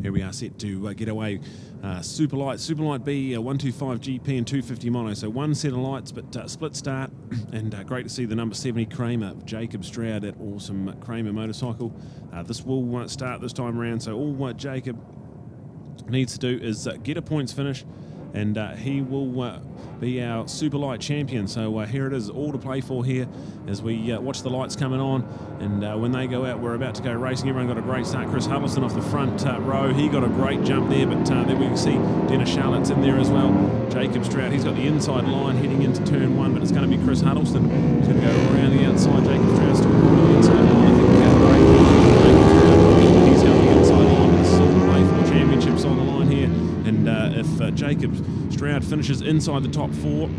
Here we are set to get away. Superlight B, 125 GP and 250 mono. So one set of lights, but split start. And great to see the number 70 Kramer, Jacob Stroud, that awesome Kramer motorcycle. This will start this time around. So all Jacob needs to do is get a points finish, and he will be our Superlight champion. So here it is, all to play for here as we watch the lights coming on. And when they go out, we're about to go racing. Everyone got a great start. Chris Huddleston off the front row. He got a great jump there, but then we can see Dennis Charlotte's in there as well. Jacob Stroud, he's got the inside line heading into turn one, but it's going to be Chris Huddleston. He's going to go around the outside. Jacob Stroud still on the inside line. I think he's got the inside line. It's still play for championships on the line here. And if Jacob Stroud finishes inside the top four,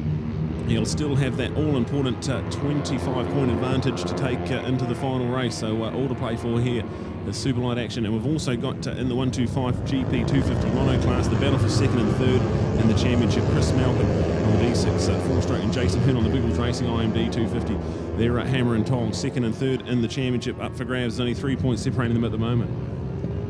he'll still have that all-important 25-point advantage to take into the final race. So all to play for here is Superlight action. And we've also got in the 125 GP 250 mono class, the battle for second and third in the championship. Chris Malcolm on the D6 four-stroke and Jason Hearn on the Biggles Racing IMD 250. They're hammer and tong, second and third in the championship, up for grabs. Only 3 points separating them at the moment.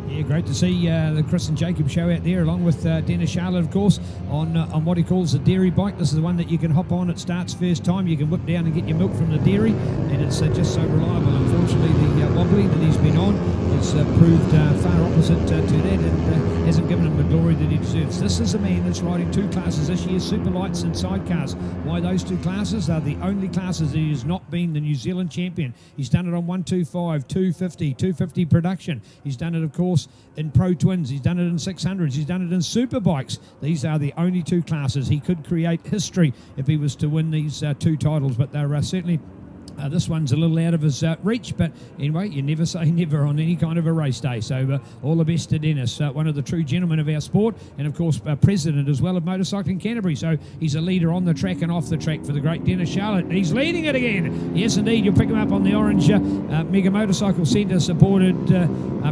Yeah, great to see the Chris and Jacob show out there, along with Dennis Charlotte, of course, on what he calls the dairy bike. This is the one that you can hop on. It starts first time. You can whip down and get your milk from the dairy, and it's just so reliable. Unfortunately, the wobbly that he's been on has proved far opposite to that, and hasn't given him the glory that he deserves. This is a man that's riding two classes this year, Superlights and sidecars. Why those two classes? Are the only classes that he has not been the New Zealand champion. He's done it on 125, 250, 250 production. He's done it, of course, in Pro Twins. He's done it in 600s. He's done it in Superbikes. These are the only two classes. He could create history if he was to win these two titles, but they're certainly this one's a little out of his reach, but anyway, you never say never on any kind of a race day. So all the best to Dennis, one of the true gentlemen of our sport, and of course president as well of Motorcycling Canterbury. So he's a leader on the track and off the track for the great Dennis Charlotte. He's leading it again. Yes, indeed. You'll pick him up on the orange Mega Motorcycle Centre supported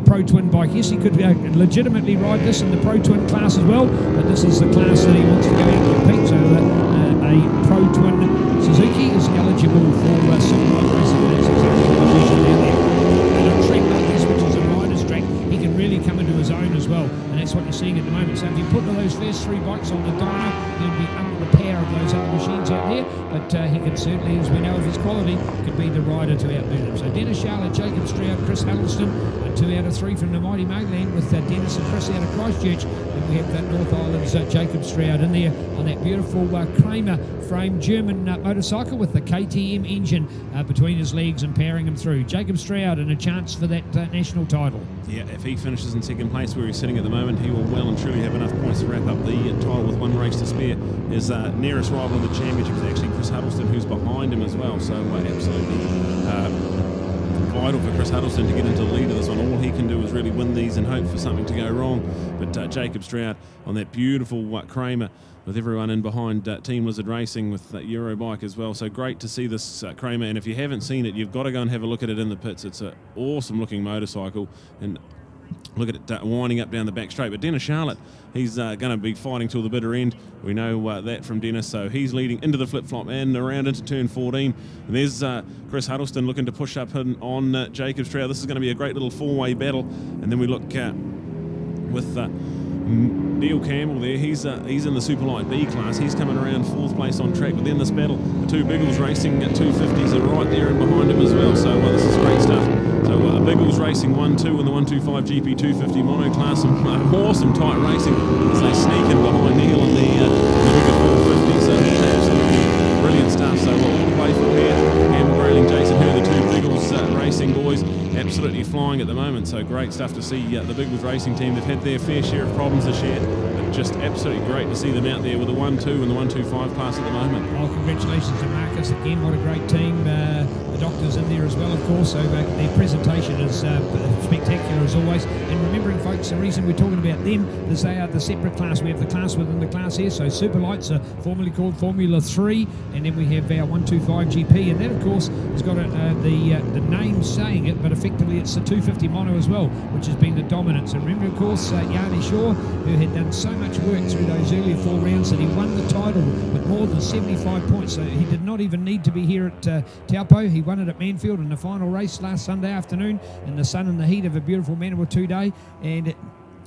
Pro Twin bike. Yes, he could legitimately ride this in the Pro Twin class as well, but this is the class that he wants to go out and compete. So a Pro Twin Suzuki is eligible for Superlight racing. That's exactly what we should do there. And a track like this, which is a rider's track, he can really come into his own as well, and that's what you're seeing at the moment. So if you put those first three bikes on the dyno, he'll be under the power of those other machines out there, but he can certainly, as we know of his quality, can be the rider to outdo them. So Dennis Charlotte, Jacob Stroud, Chris Huddleston, 2 out of 3 from the mighty Mainland, with Dennis and Chris out of Christchurch. And we have that North Island's Jacob Stroud in there on that beautiful Kramer frame German motorcycle with the KTM engine between his legs and powering him through. Jacob Stroud and a chance for that national title. Yeah, if he finishes in second place where he's sitting at the moment, he will well and truly have enough points to wrap up the title with one race to spare. His nearest rival in the championship is actually Chris Huddleston, who's behind him as well. So absolutely vital for Chris Huddleston to get into the lead of this one. All he can do is really win these and hope for something to go wrong. But Jacob Stroud on that beautiful Kramer with everyone in behind Team Lizard Racing with Eurobike as well. So great to see this Kramer, and if you haven't seen it, you've got to go and have a look at it in the pits. It's an awesome looking motorcycle, and look at it winding up down the back straight. But Dennis Charlotte, he's going to be fighting till the bitter end. We know that from Dennis. So he's leading into the flip-flop and around into turn 14. And there's Chris Huddleston looking to push up on Jacob Stroud. This is going to be a great little four-way battle. And then we look with Neil Campbell there. He's in the Superlight B class. He's coming around 4th place on track. But then this battle, the two Biggles Racing 250s are right there and behind him as well. So this is great stuff. So Biggles Racing 1-2 in the 125 GP 250 mono class. Some awesome tight racing as they sneak in behind Neil in the bigger 450. So it's absolutely brilliant stuff. So all to play for here. Campbell Grayling, Jason Hearn, the two Biggles Racing boys, absolutely flying at the moment. So great stuff to see the Biggles Racing team. They've had their fair share of problems this year, but just absolutely great to see them out there with the 1-2 and the 125 class at the moment. Well, congratulations to Marcus again. What a great team. The doctors in there as well, of course. So their presentation is spectacular as always. And remembering, folks, the reason we're talking about them is they are the separate class. We have the class within the class here. So Superlights are formerly called Formula 3, and then we have our 125 GP, and that, of course, has got the name saying it, but effectively it's the 250 mono as well, which has been the dominance. And remember, of course, Yanni Shaw, who had done so much work through those earlier 4 rounds that he won the title with more than 75 points. So he did not even need to be here at Taupo. He won it at Manfield in the final race last Sunday afternoon in the sun and the heat of a beautiful Manawatu day. And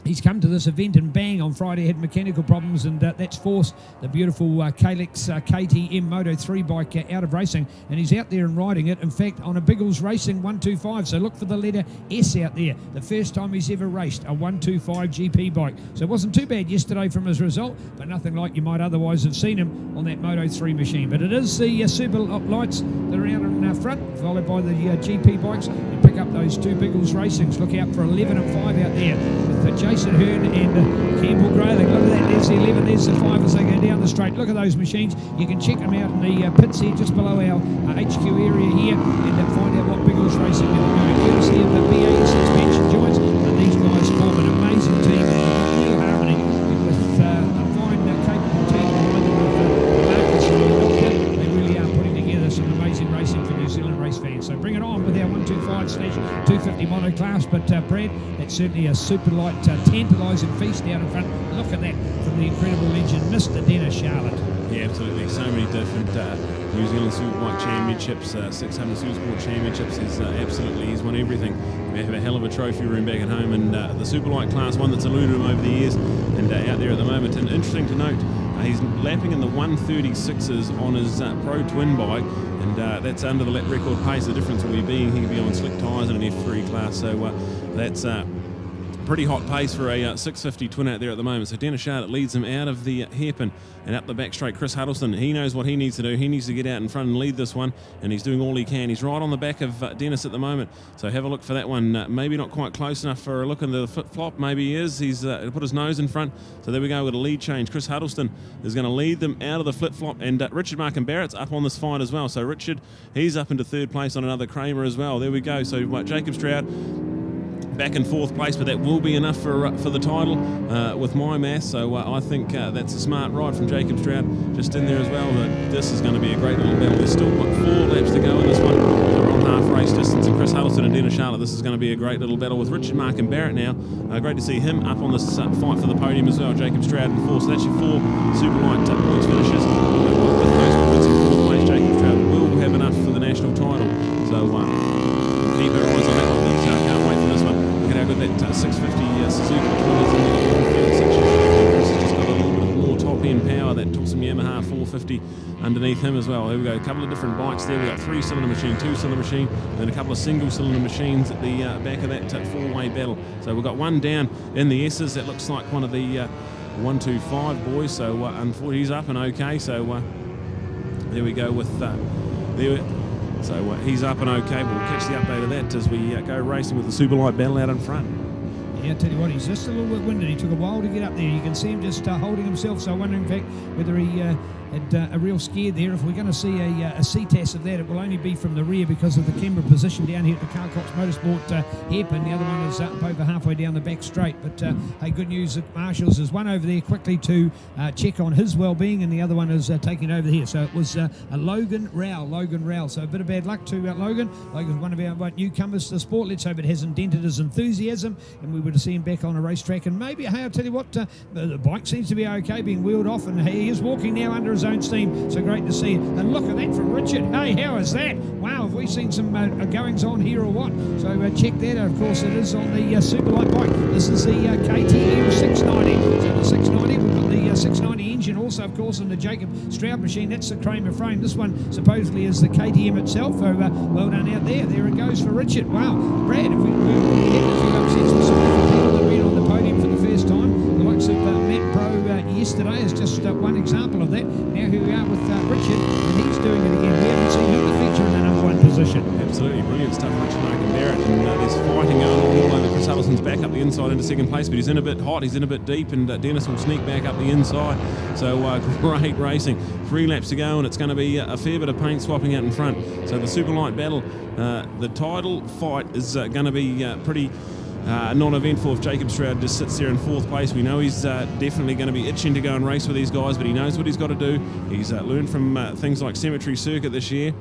He's come to this event and bang, on Friday had mechanical problems, and that's forced the beautiful Kalex KTM Moto 3 bike out of racing, and he's out there and riding it, in fact, on a Biggles Racing 125. So look for the letter S out there. The first time he's ever raced a 125 GP bike. So it wasn't too bad yesterday from his result, but nothing like you might otherwise have seen him on that Moto 3 machine. But it is the super lights that are out in front, followed by the GP bikes. You pick up those two Biggles Racings. Look out for 11 and 5 out there with Jason Hearn and Campbell Grayling. Look at that, there's the 11, there's the 5 as they go down the straight. Look at those machines. You can check them out in the pits here just below our HQ area here, and find out what Biggles Racing are doing. Courtesy of the BA suspension joints, and these guys form an amazing team with real harmony, and with a fine capable team behind them with Marcus and the Doctor. They really are putting together some amazing racing for New Zealand race fans. So bring it on with our 125/250 mono class. But Brad, that's certainly a super light tantalising feast out in front. Look at that from the incredible legend, Mr. Dennis Charlotte. Yeah, absolutely. So many different New Zealand Superbike Championships, 600 Supersport Championships. He's won everything. We have a hell of a trophy room back at home, and the Superlight class, one that's eluded him over the years, and out there at the moment. And interesting to note, he's lapping in the 136s on his Pro Twin bike, and that's under the lap record pace. The difference will be being he can be on slick tyres in an F3 class, so that's pretty hot pace for a 650 twin out there at the moment. So Dennis Charlotte leads him out of the hairpin and up the back straight. Chris Huddleston, he knows what he needs to do. He needs to get out in front and lead this one, and he's doing all he can. He's right on the back of Dennis at the moment, so have a look for that one. Maybe not quite close enough for a look in the flip-flop. Maybe he is. He's put his nose in front. So there we go with a lead change. Chris Huddleston is going to lead them out of the flip-flop, and Richard Markham Barrett's up on this fight as well. So Richard, he's up into third place on another Kramer as well. There we go. So Jacob Stroud back in fourth place, but that will be enough for the title with my math. So I think that's a smart ride from Jacob Stroud just in there as well. This is going to be a great little battle. There's still 4 laps to go in this one. We're on half race distance, and Chris Huddleston and Dennis Charlotte. This is going to be a great little battle with Richard Markham Barrett now. Great to see him up on this fight for the podium as well. Jacob Stroud in 4. So that's your 4 super light points finishes. With those points in fourth place, Jacob Stroud will have enough for the national title. So keep our eyes on that one. Can't wait for this one. Look at how good that 650 Suzuki twin is in the field section. Chris has just got a little bit more top end power. That took some Yamaha 450 underneath him as well. There we go, a couple of different bikes there. We've got 3-cylinder machine, 2-cylinder machine, and then a couple of single-cylinder machines at the back of that 4-way battle. So we've got one down in the S's. That looks like one of the 125 boys. So unfortunately, he's up and okay. So there we go with So he's up and okay. We'll catch the update of that as we go racing with the Superlight battle out in front. Yeah, I tell you what, he's just a little bit winded. He took a while to get up there. You can see him just holding himself. So I wonder, in fact, whether he had a real scare there. If we're going to see a Ctas of that, it will only be from the rear because of the camera position down here at the Carl Cox Motorsport hairpin. The other one is up over halfway down the back straight. But hey, good news that Marshall's is one over there quickly to check on his well-being, and the other one is taking over here. So it was a Logan Rowell. So a bit of bad luck to Logan. Logan's one of our newcomers to the sport. Let's hope it hasn't dented his enthusiasm, and we would have seen him back on a racetrack. And maybe, hey, I'll tell you what, the bike seems to be okay, being wheeled off, and he is walking now under his own steam. So great to see it. And look at that from Richard. Hey, how is that? Wow, have we seen some goings on here or what? So check that out. Of course, it is on the Superlight bike. This is the KTM 690. So the 690, we've got the 690 engine also, of course, in the Jacob Stroud machine. That's the Kramer frame. This one supposedly is the KTM itself. So well done out there. There it goes for Richard. Wow, Brad, if we had a few upsets with some different people that have been on the podium for the first time, the likes of Matt Pro yesterday is just one example of that. Now here we are with Richard, and he's doing it again. We haven't seen him the feature in the number 1 position. Absolutely brilliant stuff, Richard Markham Barrett, and there's fighting going on all over. Chris Huddleston's back up the inside into second place, but he's in a bit hot, he's in a bit deep, and Dennis will sneak back up the inside. So great racing. 3 laps to go, and it's going to be a fair bit of paint swapping out in front. So the Superlight battle, the title fight is going to be pretty non-eventful if Jacob Stroud just sits there in 4th place. We know he's definitely going to be itching to go and race with these guys, but he knows what he's got to do. He's learned from things like Cemetery Circuit this year.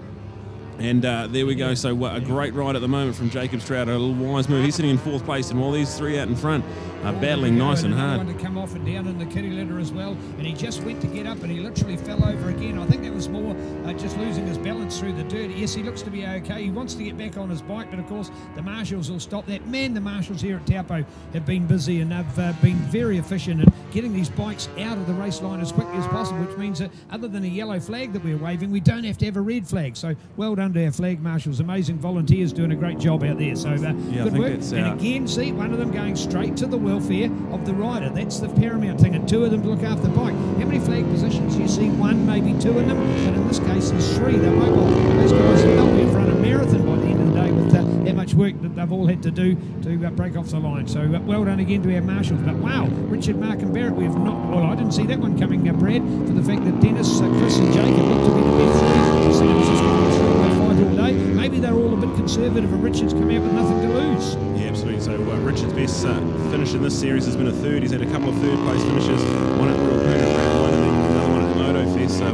And there we go. So a great ride at the moment from Jacob Stroud. A little wise move. He's sitting in 4th place, and while these 3 out in front are battling nice and hard. Trying to come off and down in the kitty litter as well, and he just went to get up, and he literally fell over again. I think that was more just losing his balance through the dirt. Yes, he looks to be okay. He wants to get back on his bike, but of course the marshals will stop that. Man, the marshals here at Taupo have been busy, and they've been very efficient in getting these bikes out of the race line as quickly as possible, which means that other than a yellow flag that we're waving, we don't have to have a red flag. So well done to our flag marshals. Amazing volunteers doing a great job out there. So good work. And again, see, one of them going straight to the welfare of the rider. That's the paramount thing, and 2 of them to look after the bike. How many flag positions? You see 1, maybe 2 in them, but in this case there's 3. They're mobile. Those guys will be in front of a marathon by the end of the day with how much work that they've all had to do to break off the line. So well done again to our marshals. But wow, Richard, Mark and Barrett, we have not, well, I didn't see that one coming, Brad, for the fact that Dennis, Chris and Jacob look to be the best 3. So this is going to fight all day. Maybe they're all a bit conservative, and Richard's come out with nothing to lose. Yeah, absolutely. So Richard's best finish in this series has been a 3rd. He's had a couple of 3rd place finishes, one at Royal Puna Round 1 and then another one at the Moto Fest. So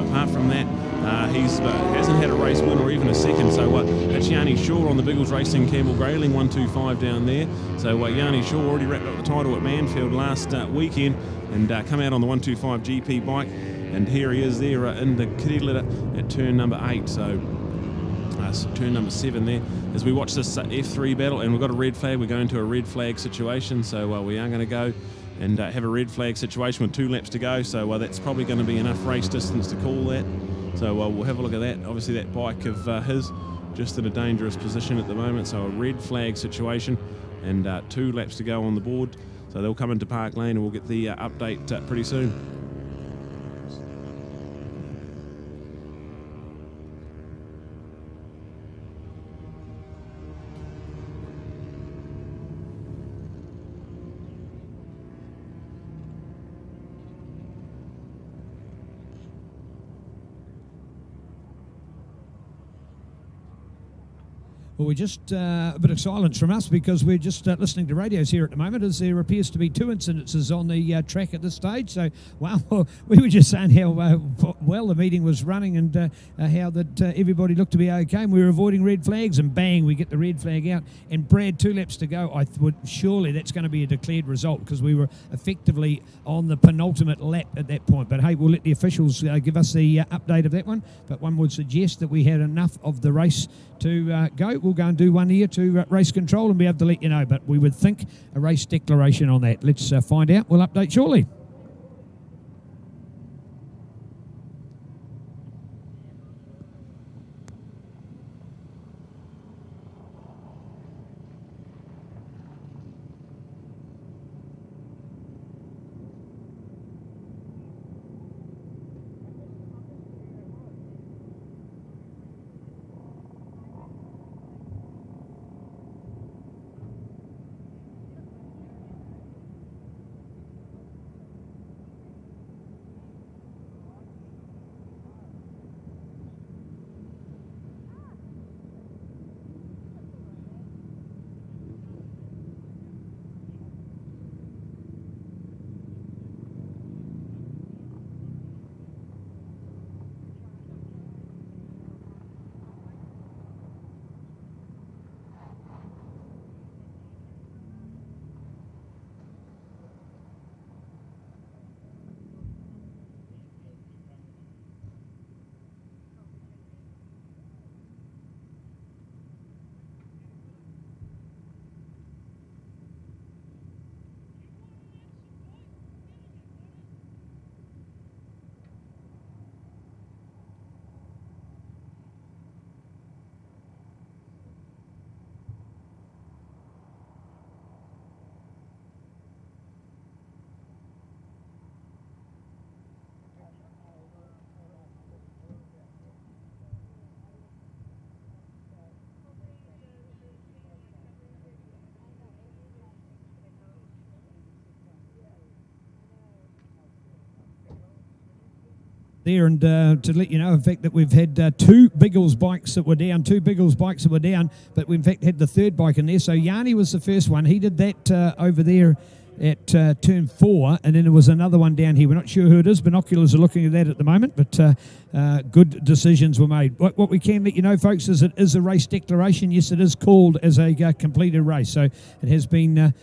apart from that, he hasn't had a race win or even a 2nd. So that's Yanni Shaw on the Biggles Racing Campbell Grayling 125 down there. So Yanni Shaw already wrapped up the title at Manfield last weekend and come out on the 125 GP bike. And here he is there in the kitty litter at turn number 8. So turn number 7 there as we watch this F3 battle, and we've got a red flag. We're going to a red flag situation, so we are going to go and have a red flag situation with 2 laps to go. So that's probably going to be enough race distance to call that. So we'll have a look at that. Obviously that bike of his just in a dangerous position at the moment, so a red flag situation, and 2 laps to go on the board. So they'll come into Park Lane and we'll get the update pretty soon. Well, we're just a bit of silence from us because we're just listening to radios here at the moment, as there appears to be 2 incidences on the track at this stage. So, wow, we were just saying how well the meeting was running and how that everybody looked to be okay, and we were avoiding red flags, and bang, we get the red flag out. And Brad, 2 laps to go. I would surely that's going to be a declared result because we were effectively on the penultimate lap at that point. But hey, we'll let the officials give us the update of that one. But one would suggest that we had enough of the race to go. We'll go and do one here to race control and be able to let you know, but we would think a race declaration on that. Let's find out. We'll update shortly. There, and to let you know, in fact, that we've had 2 Biggles bikes that were down, but we in fact had the 3rd bike in there. So Yanni was the first one. He did that over there at turn 4, and then there was another one down here. We're not sure who it is. Binoculars are looking at that at the moment, but good decisions were made. What we can let you know, folks, is it is a race declaration. Yes, it is called as a completed race, so it has been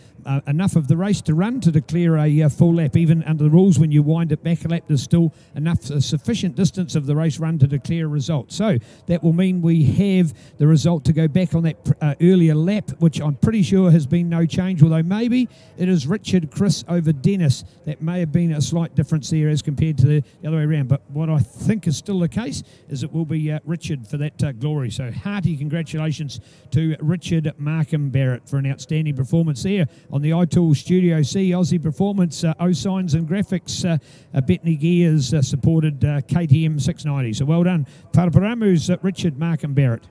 enough of the race to run to declare a full lap. Even under the rules, when you wind it back a lap, there's still enough sufficient distance of the race run to declare a result. So that will mean we have the result to go back on that earlier lap, which I'm pretty sure has been no change, although maybe it is Richard, Chris over Dennis. That may have been a slight difference there as compared to the other way around, but what I think is still the case is it will be Richard for that glory. So hearty congratulations to Richard Markham Barrett for an outstanding performance there on the iTools Studio C Aussie Performance O Signs and Graphics Bethany Gears supported KTM 690. So well done, Paraparamu's Richard Markham Barrett.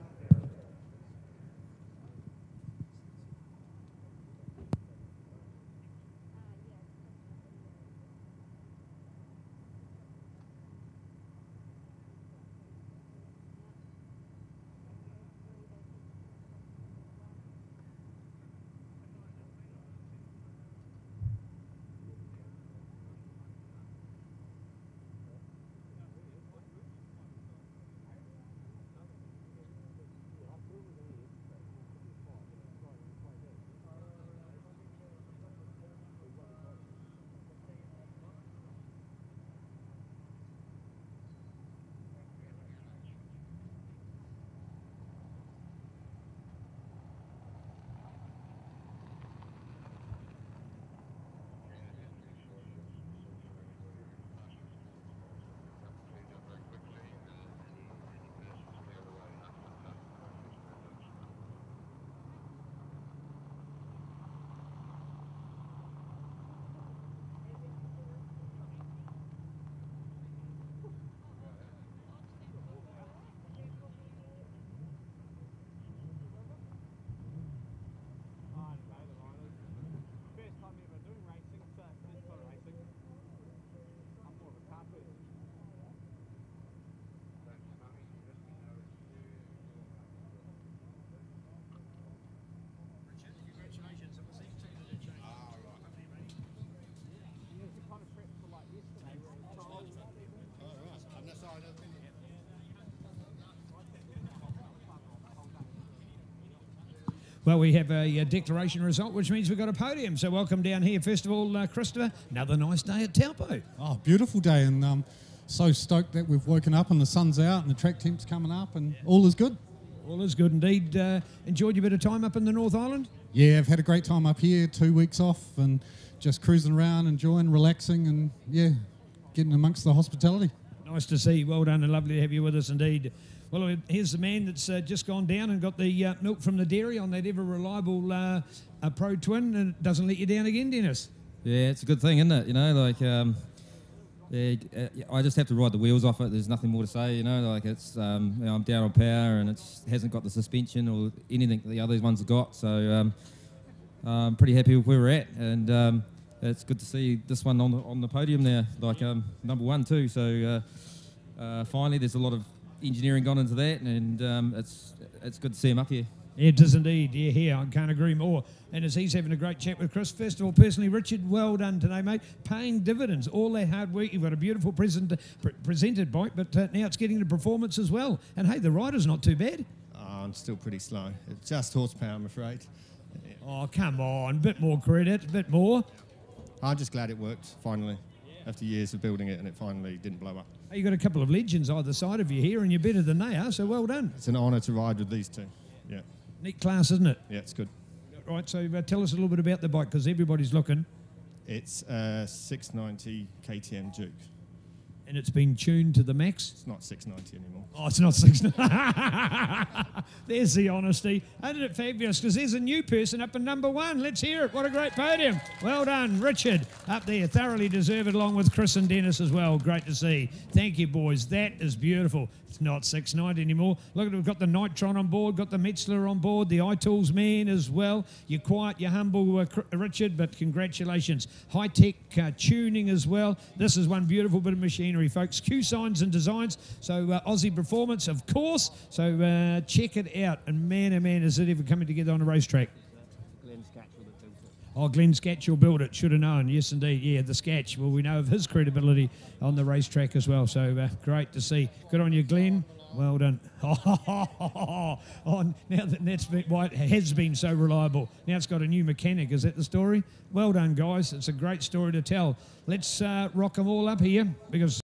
Well, we have a declaration result, which means we've got a podium. So welcome down here. First of all, Christopher, another nice day at Taupo. Oh, beautiful day, and so stoked that we've woken up and the sun's out and the track temp's coming up and all is good. All is good indeed. Enjoyed your bit of time up in the North Island? Yeah, I've had a great time up here, 2 weeks off and just cruising around, enjoying, relaxing and, yeah, getting amongst the hospitality. Nice to see you. Well done and lovely to have you with us indeed. Well, here's the man that's just gone down and got the milk from the dairy on that ever-reliable Pro Twin, and it doesn't let you down again, Dennis. Yeah, it's a good thing, isn't it? You know, like, I just have to ride the wheels off it. There's nothing more to say, you know. Like, it's, you know, I'm down on power, and it hasn't got the suspension or anything that the other ones have got. So I'm pretty happy with where we're at, and it's good to see this one on the podium there, like number one too. So finally, there's a lot of engineering gone into that, and it's good to see him up here. It is indeed. Yeah, here, I can't agree more. And as he's having a great chat with Chris, first of all, personally, Richard, well done today, mate. Paying dividends, all that hard work. You've got a beautiful presented bike, but now it's getting the performance as well. And hey, the rider's not too bad. Oh, I'm still pretty slow. It's just horsepower, I'm afraid. Yeah. Oh, come on, a bit more credit, a bit more. I'm just glad it worked, finally. After years of building it, and it finally didn't blow up. Hey, you've got a couple of legends either side of you here, and you're better than they are, so well done. It's an honour to ride with these two. Yeah. Neat class, isn't it? Yeah, it's good. Right, so tell us a little bit about the bike, because everybody's looking. It's a 690 KTM Duke. And it's been tuned to the max? It's not 690 anymore. Oh, it's not 690. There's the honesty. Isn't it fabulous? Because there's a new person up in number one. Let's hear it. What a great podium. Well done, Richard, up there. Thoroughly deserved, along with Chris and Dennis as well. Great to see. Thank you, boys. That is beautiful. It's not 690 anymore. Look at it. We've got the Nitron on board, got the Metzler on board, the iTools man as well. You're quiet, you're humble, Richard, but congratulations. High-tech tuning as well. This is one beautiful bit of machinery, folks. Q Signs and Designs. So Aussie Performance, of course. So check it out. And man, oh man, is it ever coming together on a racetrack. Oh, Glenn Sketch will build it. Should have known. Yes, indeed. Yeah, the Sketch. Well, we know of his credibility on the racetrack as well. So great to see. Good on you, Glenn. Well done. Oh, now that why it has been so reliable. Now it's got a new mechanic. Is that the story? Well done, guys. It's a great story to tell. Let's rock them all up here because